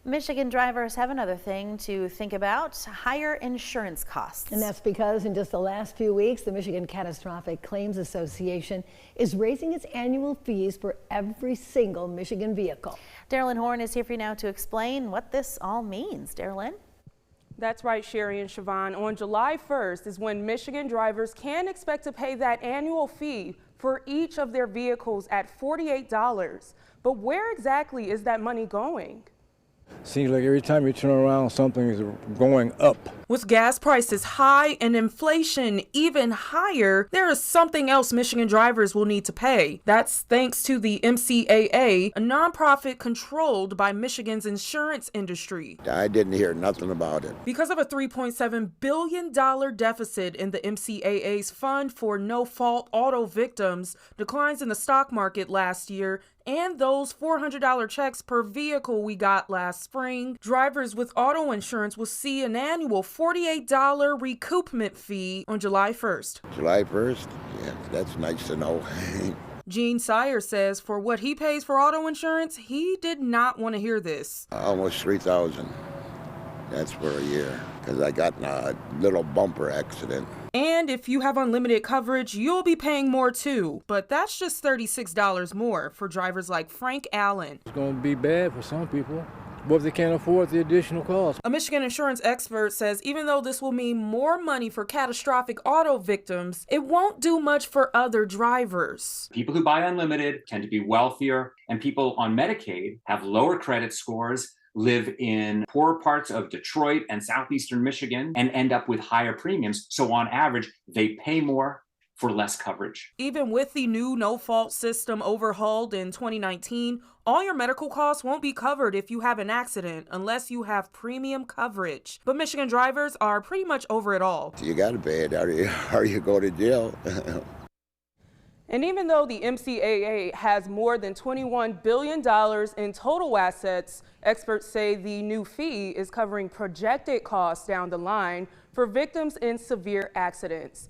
Michigan drivers have another thing to think about: higher insurance costs. And that's because in just the last few weeks, the Michigan Catastrophic Claims Association is raising its annual fees for every single Michigan vehicle. Darylyn Horn is here for you now to explain what this all means. Darylyn? That's right, Sherry and Siobhan. On July 1st is when Michigan drivers can expect to pay that annual fee for each of their vehicles at $48. But where exactly is that money going? Seems like every time you turn around, something is going up. With gas prices high and inflation even higher, there is something else Michigan drivers will need to pay. That's thanks to the MCAA, a nonprofit controlled by Michigan's insurance industry. I didn't hear nothing about it. Because of a $3.7 billion deficit in the MCAA's fund for no-fault auto victims, declines in the stock market last year, and those $400 checks per vehicle we got last spring, drivers with auto insurance will see an annual $48 recoupment fee on July 1st. July 1st? Yeah, that's nice to know. Gene Sire says for what he pays for auto insurance, he did not want to hear this. Almost $3,000. That's for a year, because I got in a little bumper accident. And if you have unlimited coverage, you'll be paying more too. But that's just $36 more for drivers like Frank Allen. It's going to be bad for some people. But if they can't afford the additional cost. A Michigan insurance expert says even though this will mean more money for catastrophic auto victims, it won't do much for other drivers. People who buy unlimited tend to be wealthier, and people on Medicaid have lower credit scores, live in poorer parts of Detroit and southeastern Michigan, and end up with higher premiums. So on average, they pay more for less coverage. Even with the new no-fault system overhauled in 2019, all your medical costs won't be covered if you have an accident unless you have premium coverage. But Michigan drivers are pretty much over it all. You got to pay it or you go to jail. And even though the MCAA has more than $21 billion in total assets, experts say the new fee is covering projected costs down the line for victims in severe accidents.